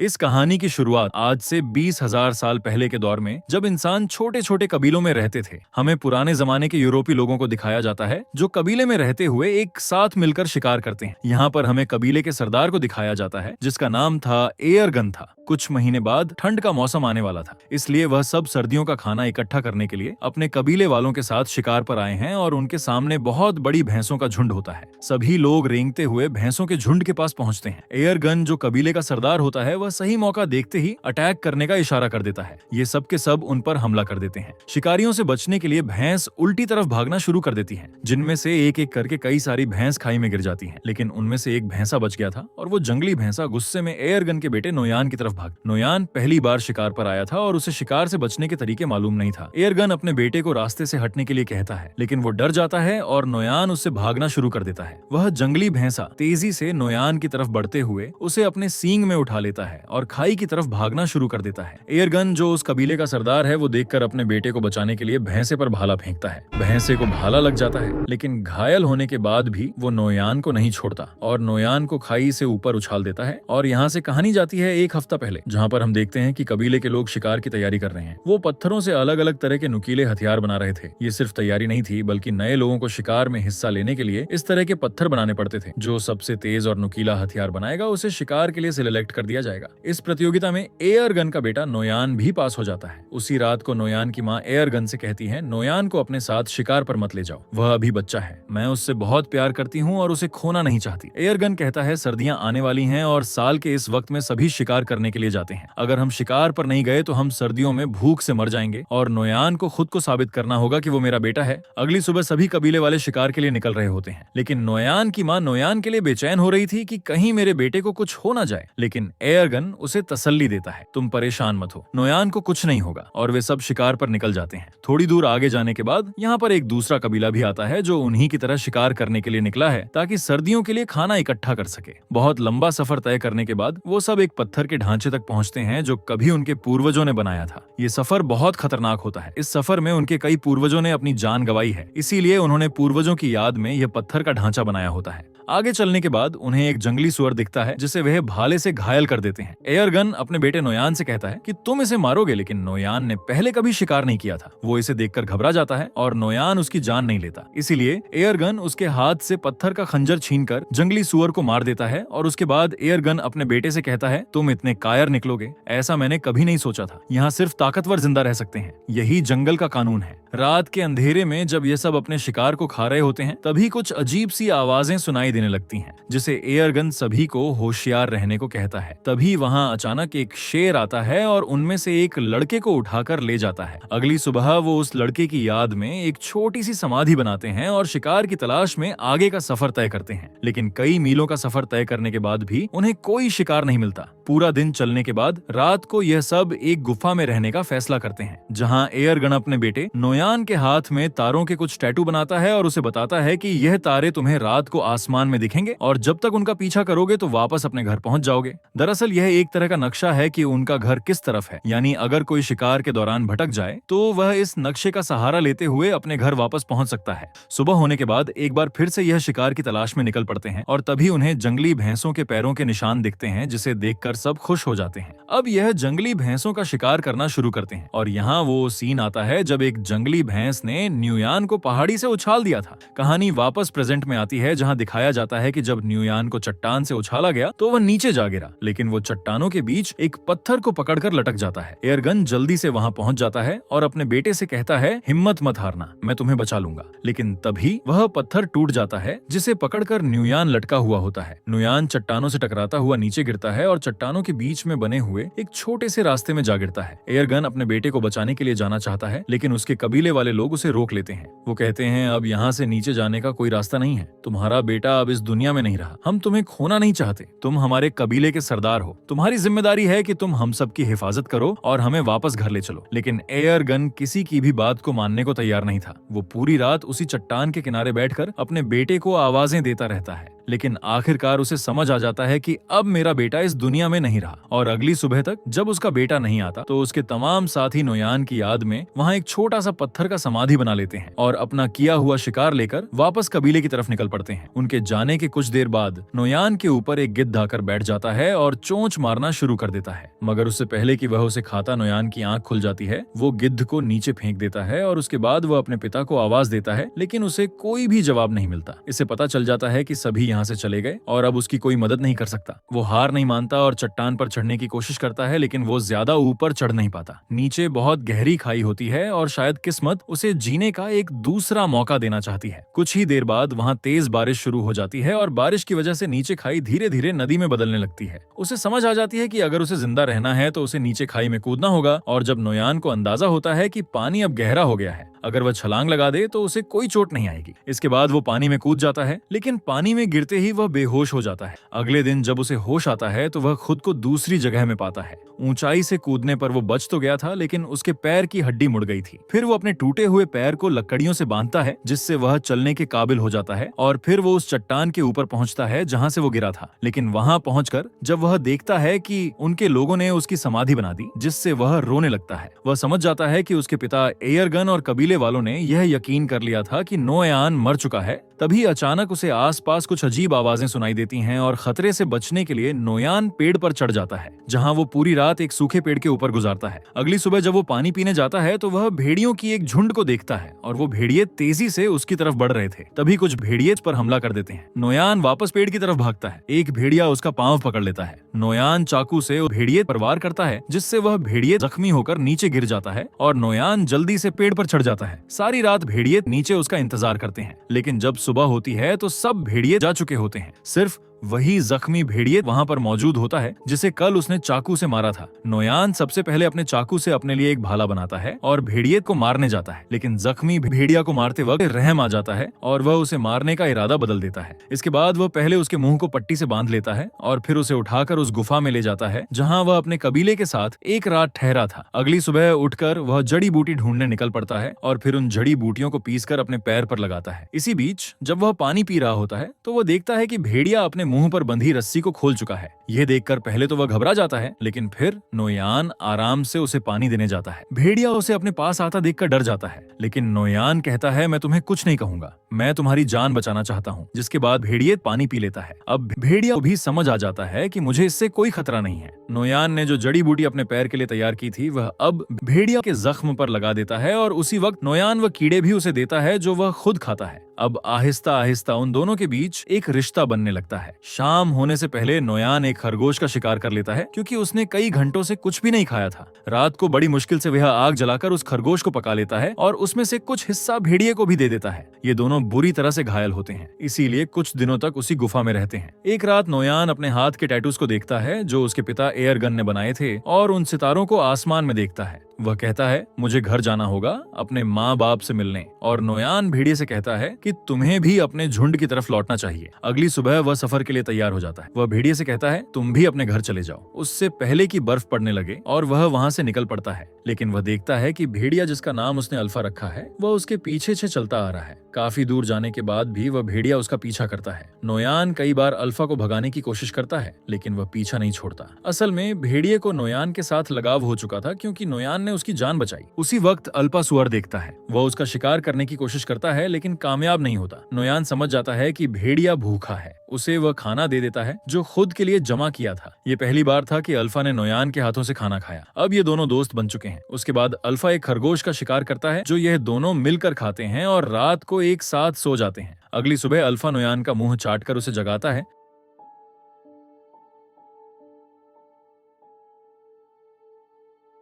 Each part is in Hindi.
इस कहानी की शुरुआत आज से 20,000 साल पहले के दौर में, जब इंसान छोटे छोटे कबीलों में रहते थे। हमें पुराने जमाने के यूरोपीय लोगों को दिखाया जाता है जो कबीले में रहते हुए एक साथ मिलकर शिकार करते हैं। यहाँ पर हमें कबीले के सरदार को दिखाया जाता है जिसका नाम था एयरगन था। कुछ महीने बाद ठंड का मौसम आने वाला था, इसलिए वह सब सर्दियों का खाना इकट्ठा करने के लिए अपने कबीले वालों के साथ शिकार पर आए हैं और उनके सामने बहुत बड़ी भैंसों का झुंड होता है। सभी लोग रेंगते हुए भैंसों के झुंड के पास पहुंचते हैं। एयरगन जो कबीले का सरदार होता है, वह सही मौका देखते ही अटैक करने का इशारा कर देता है। ये सब के सब उन पर हमला कर देते हैं। शिकारियों से बचने के लिए भैंस उल्टी तरफ भागना शुरू कर देती हैं, जिनमें से एक एक करके कई सारी भैंस खाई में गिर जाती हैं। लेकिन उनमें से एक भैंसा बच गया था और वो जंगली भैंसा गुस्से में एयरगन के बेटे नोयान की तरफ भाग। नोयान पहली बार शिकार पर आया था और उसे शिकार से बचने के तरीके मालूम नहीं था। एयरगन अपने बेटे को रास्ते से हटने के लिए कहता है, लेकिन वो डर जाता है और नोयान उससे भागना शुरू कर देता है। वह जंगली भैंसा तेजी से नोयान की तरफ बढ़ते हुए उसे अपने सींग में उठा लेता है और खाई की तरफ भागना शुरू कर देता है। एयरगन जो उस कबीले का सरदार है, वो देखकर अपने बेटे को बचाने के लिए भैंसे पर भाला फेंकता है। भैंसे को भाला लग जाता है, लेकिन घायल होने के बाद भी वो नोयान को नहीं छोड़ता और नोयान को खाई से ऊपर उछाल देता है। और यहाँ से कहानी जाती है एक हफ्ता पहले, जहाँ पर हम देखते हैं कि कबीले के लोग शिकार की तैयारी कर रहे हैं। वो पत्थरों से अलग अलग तरह के नुकीले हथियार बना रहे थे। ये सिर्फ तैयारी नहीं थी, बल्कि नए लोगों को शिकार में हिस्सा लेने के लिए इस तरह के पत्थर बनाने पड़ते थे। जो सबसे तेज और नुकीला हथियार बनाएगा उसे शिकार के लिए सिलेक्ट कर दिया जाएगा। इस प्रतियोगिता में एयरगन का बेटा नोयान भी पास हो जाता है। उसी रात को नोयान की माँ एयरगन से कहती है, नोयान को अपने साथ शिकार पर मत ले जाओ, वह अभी बच्चा है। मैं उससे बहुत प्यार करती हूँ और उसे खोना नहीं चाहती। एयरगन कहता है, सर्दियां आने वाली हैं और साल के इस वक्त में सभी शिकार करने के लिए जाते हैं। अगर हम शिकार पर नहीं गए तो हम सर्दियों में भूख से मर जाएंगे और नोयान को खुद को साबित करना होगा कि वो मेरा बेटा है। अगली सुबह सभी कबीले वाले शिकार के लिए निकल रहे होते हैं, लेकिन नोयान की माँ नोयान के लिए बेचैन हो रही थी कि कहीं मेरे बेटे को कुछ हो ना जाए। लेकिन एयरगन उसे तसल्ली देता है, तुम परेशान मत हो, नोयान को कुछ नहीं होगा। और वे सब शिकार पर निकल जाते हैं। थोड़ी दूर आगे जाने के बाद यहाँ पर एक दूसरा कबीला भी आता है जो उन्हीं की तरह शिकार करने के लिए निकला है ताकि सर्दियों के लिए खाना इकट्ठा कर सके। बहुत लंबा सफर तय करने के बाद वो सब एक पत्थर के ढांचे तक पहुंचते हैं जो कभी उनके पूर्वजों ने बनाया था। ये सफर बहुत खतरनाक होता है। इस सफर में उनके कई पूर्वजों ने अपनी जान गंवाई है, इसीलिए उन्होंने पूर्वजों की याद में यह पत्थर का ढांचा बनाया होता है। आगे चलने के बाद उन्हें एक जंगली सुअर दिखता है जिसे वह भाले से घायल कर देते हैं। एयरगन अपने बेटे नोयान से कहता है कि तुम इसे मारोगे, लेकिन नोयान ने पहले कभी शिकार नहीं किया था। वो इसे देखकर घबरा जाता है और नोयान उसकी जान नहीं लेता। इसीलिए एयरगन उसके हाथ से पत्थर का खंजर छीनकर जंगली सुअर को मार देता है। और उसके बाद एयरगन अपने बेटे से कहता है, तुम इतने कायर निकलोगे, ऐसा मैंने कभी नहीं सोचा था। यहाँ सिर्फ ताकतवर जिंदा रह सकते हैं, यही जंगल का कानून है। रात के अंधेरे में जब ये सब अपने शिकार को खा रहे होते हैं, तभी कुछ अजीब सी आवाजें सुनाई देने लगती हैं, जिसे एयरगन सभी को होशियार रहने को कहता है। तभी वहां अचानक एक शेर आता है और उनमें से एक लड़के को उठाकर ले जाता है। अगली सुबह वो उस लड़के की याद में एक छोटी सी समाधि बनाते हैं और शिकार की तलाश में आगे का सफर तय करते हैं। लेकिन कई मीलों का सफर तय करने के बाद भी उन्हें कोई शिकार नहीं मिलता। पूरा दिन चलने के बाद रात को यह सब एक गुफा में रहने का फैसला करते हैं, जहां एयरगन अपने बेटे नोयान के हाथ में तारों के कुछ टैटू बनाता है और उसे बताता है कि यह तारे तुम्हें रात को आसमान में दिखेंगे और जब तक उनका पीछा करोगे तो वापस अपने घर पहुंच जाओगे। दरअसल यह एक तरह का नक्शा है कि उनका घर किस तरफ है, यानी अगर कोई शिकार के दौरान भटक जाए तो वह इस नक्शे का सहारा लेते हुए अपने घर वापस पहुंच सकता है। सुबह होने के बाद एक बार फिर से यह शिकार की तलाश में निकल पड़ते हैं और तभी उन्हें जंगली भैंसों के पैरों के निशान दिखते हैं, जिसे देखकर सब खुश हो जाते हैं। अब यह जंगली भैंसों का शिकार करना शुरू करते हैं और यहाँ वो सीन आता है जब एक जंगली भैंस ने न्यूयान को पहाड़ी से उछाल दिया था। कहानी वापस प्रेजेंट में आती है, जहाँ दिखाया जाता है कि जब न्यूयान को चट्टान से उछाला गया तो वह नीचे जा गिरा, लेकिन वो चट्टानों के बीच एक पत्थर को पकड़कर लटक जाता है। एयरगन जल्दी से वहां पहुंच जाता है और अपने बेटे से कहता है, हिम्मत मत हारना, मैं तुम्हें बचा लूंगा। लेकिन तभी वह पत्थर टूट जाता है जिसे पकड़कर न्यूयान लटका हुआ होता है। न्यूयान चट्टानों से टकराता हुआ नीचे गिरता है और चट्टानों के बीच में बने हुए एक छोटे से रास्ते में जा गिरता है। एयरगन अपने बेटे को बचाने के लिए जाना चाहता है, लेकिन उसके कबीले वाले लोग उसे रोक लेते हैं। वो कहते हैं, अब यहाँ से नीचे जाने का कोई रास्ता नहीं है, तुम्हारा बेटा अब इस दुनिया में नहीं रहा, हम तुम्हें खोना नहीं चाहते, तुम हमारे कबीले के सरदार हो, तुम्हारी जिम्मेदारी है कि तुम हम सब की हिफाजत करो और हमें वापस घर ले चलो। लेकिन एयरगन किसी की भी बात को मानने को तैयार नहीं था। वो पूरी रात उसी चट्टान के किनारे बैठकर अपने बेटे को आवाजें देता रहता है। लेकिन आखिरकार उसे समझ आ जाता है कि अब मेरा बेटा इस दुनिया में नहीं रहा। और अगली सुबह तक जब उसका बेटा नहीं आता तो उसके तमाम साथी नोयान की याद में वहाँ एक छोटा सा पत्थर का समाधि बना लेते हैं और अपना किया हुआ शिकार लेकर वापस कबीले की तरफ निकल पड़ते हैं। उनके जाने के कुछ देर बाद नोयान के ऊपर एक गिद्ध आकर बैठ जाता है और चोंच मारना शुरू कर देता है, मगर उससे पहले कि वह उसे खाता नोयान की आंख खुल जाती है। वो गिद्ध को नीचे फेंक देता है और उसके बाद वह अपने पिता को आवाज देता है, लेकिन उसे कोई भी जवाब नहीं मिलता। इसे पता चल जाता है कि सभी यहाँ से चले गए और अब उसकी कोई मदद नहीं कर सकता। वो हार नहीं मानता और चट्टान पर चढ़ने की कोशिश करता है, लेकिन वो ज्यादा ऊपर चढ़ नहीं पाता। नीचे बहुत गहरी खाई होती है और शायद किस्मत उसे जीने का एक दूसरा मौका देना चाहती है। कुछ ही देर बाद वहाँ तेज बारिश शुरू हो जाती है और बारिश की वजह से नीचे खाई धीरे धीरे नदी में बदलने लगती है। उसे समझ आ जाती है कि अगर उसे जिंदा रहना है तो उसे नीचे खाई में कूदना होगा। और जब नोयान को अंदाजा होता है कि पानी अब गहरा हो गया है, अगर वह छलांग लगा दे तो उसे कोई चोट नहीं आएगी। इसके बाद वो पानी में कूद जाता है, लेकिन पानी में गिरते ही वह बेहोश हो जाता है। अगले दिन जब उसे होश आता है तो वह खुद को दूसरी जगह में पाता है। ऊंचाई से कूदने पर वो बच तो गया था, लेकिन उसके पैर की हड्डी मुड़ गई थी। फिर वो अपने टूटे हुए पैर को लकड़ियों से बांधता है, जिससे वह चलने के काबिल हो जाता है। और फिर वो उस चट्टान के ऊपर पहुंचता है जहां से वो गिरा था। लेकिन वहां पहुंचकर जब वह देखता है कि उनके लोगों ने उसकी समाधि बना दी, जिससे वह रोने लगता है। वह समझ जाता है कि उसके पिता एयरगन और कबीले वालों ने यह यकीन कर लिया था कि नोयान मर चुका है। तभी अचानक उसे आसपास कुछ अजीब आवाजें सुनाई देती हैं और खतरे से बचने के लिए नोयान पेड़ पर चढ़ जाता है, जहां वो पूरी रात एक सूखे पेड़ के ऊपर गुजारता है। अगली सुबह जब वो पानी पीने जाता है तो वह भेड़ियों की एक झुंड को देखता है और वो भेड़िए तेजी से उसकी तरफ बढ़ रहे थे। तभी कुछ भेड़िए पर हमला कर देते हैं। नोयान वापस पेड़ की तरफ भागता है। एक भेड़िया उसका पांव पकड़ लेता है। नोयान चाकू से भेड़िए पर वार करता है, जिससे वह भेड़िए जख्मी होकर नीचे गिर जाता है और नोयान जल्दी से पेड़ पर चढ़ जाता है। सारी रात भेड़िए नीचे उसका इंतजार करते हैं, लेकिन जब सुबह होती है तो सब भेड़िए जा चुके होते हैं। सिर्फ वही जख्मी भेड़िए वहां पर मौजूद होता है जिसे कल उसने चाकू से मारा था। नोयान सबसे पहले अपने चाकू से अपने लिए एक भाला बनाता है और भेड़िए को मारने जाता है, लेकिन जख्मी भेड़िया को मारते वक्त रहम आ जाता है और वह उसे मारने का इरादा बदल देता है। इसके बाद वह पहले उसके मुंह को पट्टी से बांध लेता है और फिर उसे उठाकर उस गुफा में ले जाता है जहाँ वह अपने कबीले के साथ एक रात ठहरा था। अगली सुबह उठकर वह जड़ी बूटी ढूंढने निकल पड़ता है और फिर उन जड़ी बूटियों को पीसकर अपने पैर पर लगाता है। इसी बीच जब वह पानी पी रहा होता है तो वह देखता है कि भेड़िया अपने मुंह पर बंधी रस्सी को खोल चुका है। यह देखकर पहले तो वह घबरा जाता है, लेकिन फिर नोयान आराम से उसे पानी देने जाता है। भेड़िया उसे अपने पास आता देखकर डर जाता है, लेकिन नोयान कहता है, मैं तुम्हें कुछ नहीं कहूंगा, मैं तुम्हारी जान बचाना चाहता हूँ। जिसके बाद भेड़िए पानी पी लेता है। अब भेड़िया को भी समझ आ जाता है कि मुझे इससे कोई खतरा नहीं है। नोयान ने जो जड़ी बूटी अपने पैर के लिए तैयार की थी वह अब भेड़िया के जख्म पर लगा देता है और उसी वक्त नोयान वह कीड़े भी उसे देता है जो वह खुद खाता है। अब आहिस्ता आहिस्ता उन दोनों के बीच एक रिश्ता बनने लगता है। शाम होने से पहले नोयान एक खरगोश का शिकार कर लेता है, क्योंकि उसने कई घंटों से कुछ भी नहीं खाया था। रात को बड़ी मुश्किल से वह आग जलाकर उस खरगोश को पका लेता है और उसमें से कुछ हिस्सा भेड़िए को भी दे देता है। ये दोनों बुरी तरह से घायल होते हैं, इसीलिए कुछ दिनों तक उसी गुफा में रहते हैं। एक रात नोयान अपने हाथ के टैटूज को देखता है जो उसके पिता एयरगन ने बनाए थे और उन सितारों को आसमान में देखता है। वह कहता है, मुझे घर जाना होगा अपने माँ बाप से मिलने। और नोयान भेड़िए से कहता है कि तुम्हें भी अपने झुंड की तरफ लौटना चाहिए। अगली सुबह वह सफर के लिए तैयार हो जाता है। वह भेड़िए से कहता है, तुम भी अपने घर चले जाओ, उससे पहले कि बर्फ पड़ने लगे, और वह वहाँ से निकल पड़ता है। लेकिन वह देखता है कि भेड़िया जिसका नाम उसने अल्फा रखा है वह उसके पीछे से चलता आ रहा है। काफी दूर जाने के बाद भी वह भेड़िया उसका पीछा करता है। नोयान कई बार अल्फा को भगाने की कोशिश करता है, लेकिन वह पीछा नहीं छोड़ता। असल में भेड़िए को नोयान के साथ लगाव हो चुका था, क्योंकि नोयान ने उसकी जान बचाई। उसी वक्त अल्फा सुअर देखता है। वह उसका शिकार करने की कोशिश करता है, लेकिन कामयाब नहीं होता। नोयान समझ जाता है कि भेड़िया भूखा है। उसे वह खाना दे देता है जो खुद के लिए जमा किया था। ये पहली बार था कि अल्फा ने नोयान के हाथों से खाना खाया। अब ये दोनों दोस्त बन चुके हैं। उसके बाद अल्फा एक खरगोश का शिकार करता है जो यह दोनों मिलकर खाते हैं और रात को एक साथ सो जाते हैं। अगली सुबह अल्फा नोयान का मुंह चाटकर उसे जगाता है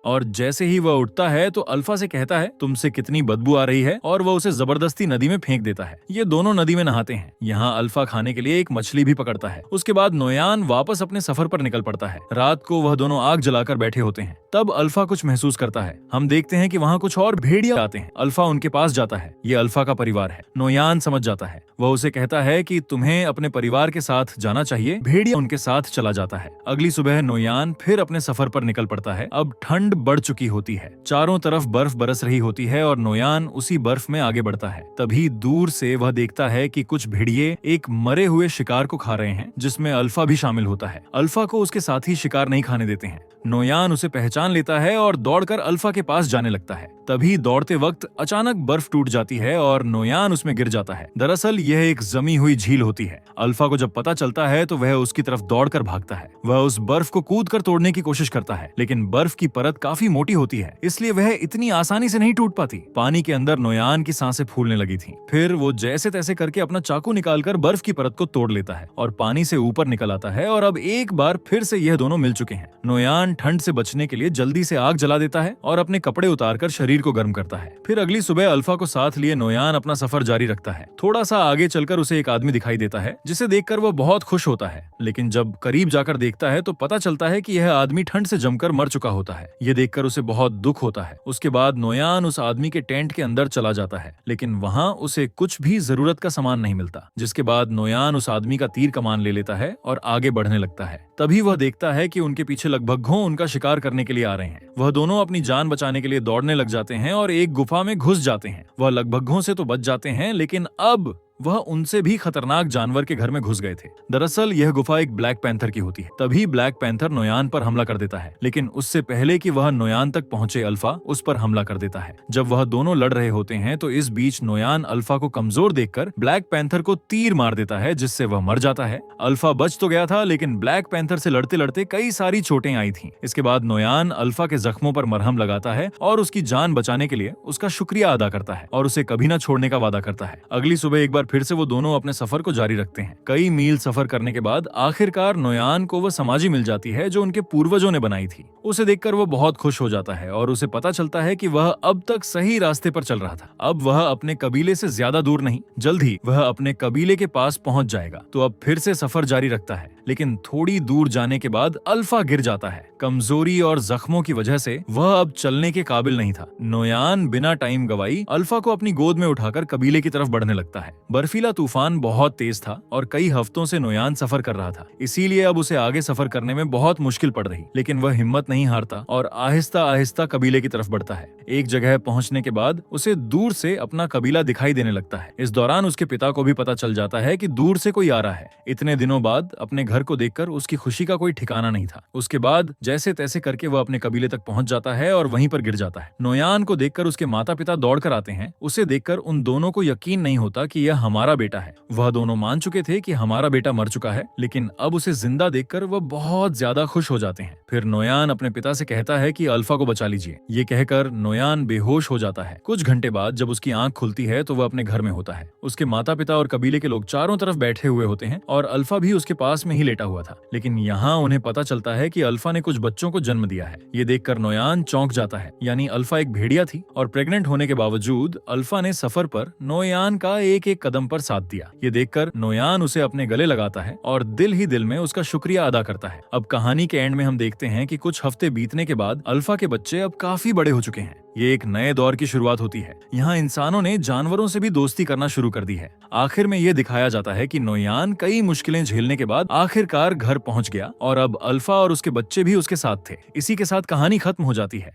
और जैसे ही वह उठता है तो अल्फा से कहता है, तुमसे कितनी बदबू आ रही है, और वह उसे जबरदस्ती नदी में फेंक देता है। ये दोनों नदी में नहाते हैं। यहाँ अल्फा खाने के लिए एक मछली भी पकड़ता है। उसके बाद नोयान वापस अपने सफर पर निकल पड़ता है। रात को वह दोनों आग जलाकर बैठे होते हैं। तब अल्फा कुछ महसूस करता है। हम देखते हैं कि वहाँ कुछ और भेड़िया आते हैं। अल्फा उनके पास जाता है। ये अल्फा का परिवार है। नोयान समझ जाता है। वह उसे कहता है कि तुम्हें अपने परिवार के साथ जाना चाहिए। भेड़िया उनके साथ चला जाता है। अगली सुबह नोयान फिर अपने सफर पर निकल पड़ता है। अब ठंड ठंड बढ़ चुकी होती है। चारों तरफ बर्फ बरस रही होती है और नोयान उसी बर्फ में आगे बढ़ता है। तभी दूर से वह देखता है कि कुछ भेड़िए एक मरे हुए शिकार को खा रहे हैं, जिसमें अल्फा भी शामिल होता है। अल्फा को उसके साथी शिकार नहीं खाने देते हैं। नोयान उसे पहचान लेता है और दौड़कर अल्फा के पास जाने लगता है। तभी दौड़ते वक्त अचानक बर्फ टूट जाती है और नोयान उसमें गिर जाता है। दरअसल यह एक जमी हुई झील होती है। अल्फा को जब पता चलता है तो वह उसकी तरफ दौड़कर भागता है। वह उस बर्फ को कूदकर तोड़ने की कोशिश करता है, लेकिन बर्फ की परत काफी मोटी होती है, इसलिए वह इतनी आसानी से नहीं टूट पाती। पानी के अंदर नोयान की सांसें फूलने लगी थीं। फिर वो जैसे तैसे करके अपना चाकू निकालकर बर्फ की परत को तोड़ लेता है और पानी से ऊपर निकल आता है। और अब एक बार फिर से यह दोनों मिल चुके हैं। नोयान ठंड से बचने के लिए जल्दी से आग जला देता है और अपने कपड़े उतारकर शरीर को गर्म करता है। फिर अगली सुबह अल्फा को साथ लिए नोयान अपना सफर जारी रखता है। थोड़ा सा आगे चलकर उसे एक आदमी दिखाई देता है, जिसे देखकर वो बहुत खुश होता है। लेकिन जब करीब जाकर देखता है तो पता चलता है कि यह आदमी ठंड से जमकर मर चुका होता है। यह देखकर उसे बहुत दुख होता है। उसके बाद नोयान उस आदमी के टेंट के अंदर चला जाता है, लेकिन वहाँ उसे कुछ भी जरूरत का सामान नहीं मिलता। जिसके बाद नोयान उस आदमी का तीर कमान ले लेता है और आगे बढ़ने लगता है। तभी वह देखता है कि उनके पीछे लगभगों उनका शिकार करने के लिए आ रहे हैं। वह दोनों अपनी जान बचाने के लिए दौड़ने लग जाते हैं और एक गुफा में घुस जाते हैं। वह लगभगों से तो बच जाते हैं, लेकिन अब वह उनसे भी खतरनाक जानवर के घर में घुस गए थे। दरअसल यह गुफा एक ब्लैक पैंथर की होती है। तभी ब्लैक पैंथर नोयान पर हमला कर देता है, लेकिन उससे पहले कि वह नोयान तक पहुंचे अल्फा उस पर हमला कर देता है। जब वह दोनों लड़ रहे होते हैं तो इस बीच नोयान अल्फा को कमजोर देखकर ब्लैक पैंथर को तीर मार देता है, जिससे वह मर जाता है। अल्फा बच तो गया था, लेकिन ब्लैक पैंथर से लड़ते लड़ते कई सारी चोटें आई थी। इसके बाद नोयान अल्फा के जख्मों पर मरहम लगाता है और उसकी जान बचाने के लिए उसका शुक्रिया अदा करता है और उसे कभी न छोड़ने का वादा करता है। अगली सुबह एक बार फिर से वो दोनों अपने सफर को जारी रखते हैं। कई मील सफर करने के बाद आखिरकार नोयान को वह समाधि मिल जाती है जो उनके पूर्वजों ने बनाई थी। उसे देखकर वो बहुत खुश हो जाता है और उसे पता चलता है कि वह अब तक सही रास्ते पर चल रहा था। अब वह अपने कबीले से ज्यादा दूर नहीं, जल्द ही वह अपने कबीले के पास पहुंच जाएगा। तो अब फिर से सफर जारी रखता है, लेकिन थोड़ी दूर जाने के बाद अल्फा गिर जाता है। कमजोरी और जख्मों की वजह से वह अब चलने के काबिल नहीं था। नोयान बिना टाइम गवाई अल्फा को अपनी गोद में उठाकर कबीले की तरफ बढ़ने लगता है। बर्फीला तूफान बहुत तेज था और कई हफ्तों से नोयान सफर कर रहा था, इसीलिए अब उसे आगे सफर करने में बहुत मुश्किल पड़ रही। लेकिन वह हिम्मत नहीं हारता और आहिस्ता आहिस्ता कबीले की तरफ बढ़ता है। एक जगह पहुंचने के बाद उसे दूर से अपना कबीला दिखाई देने लगता है। इस दौरान उसके पिता को भी पता चल जाता है कि दूर से कोई आ रहा है। इतने दिनों बाद अपने घर को देखकर उसकी खुशी का कोई ठिकाना नहीं था। उसके बाद जैसे तैसे करके वह अपने कबीले तक पहुंच जाता है और वहीं पर गिर जाता है। नोयान को देखकर उसके माता पिता दौड़कर आते हैं। उसे देखकर उन दोनों को यकीन नहीं होता कि यह हमारा बेटा है। वह दोनों मान चुके थे कि हमारा बेटा मर चुका है, लेकिन अब उसे जिंदा देखकर वह बहुत ज्यादा खुश हो जाते हैं। फिर नोयान अपने पिता से कहता है कि अल्फा को बचा लीजिए। ये कहकर नोयान बेहोश हो जाता है। कुछ घंटे बाद जब उसकी आंख खुलती है तो वह अपने घर में होता है। उसके माता पिता और कबीले के लोग चारों तरफ बैठे हुए होते हैं और अल्फा भी उसके पास में ही लेटा हुआ था। लेकिन यहाँ उन्हें पता चलता है कि अल्फा ने कुछ बच्चों को जन्म दिया है। ये देखकर नोयान चौंक जाता है। यानी अल्फा एक भेड़िया थी और प्रेग्नेंट होने के बावजूद अल्फा ने सफर पर नोयान का एक एक कदम पर साथ दिया। ये देखकर नोयान उसे अपने गले लगाता है और दिल ही दिल में उसका शुक्रिया अदा करता है। अब कहानी के एंड में हम देखते हैं कि कुछ हफ्ते बीतने के बाद अल्फा के बच्चे अब काफी बड़े हो चुके हैं। ये एक नए दौर की शुरुआत होती है। यहाँ इंसानों ने जानवरों से भी दोस्ती करना शुरू कर दी है। आखिर में ये दिखाया जाता है कि नोयान कई मुश्किलें झेलने के बाद आखिरकार घर पहुंच गया और अब अल्फा और उसके बच्चे भी उसके साथ थे। इसी के साथ कहानी खत्म हो जाती है।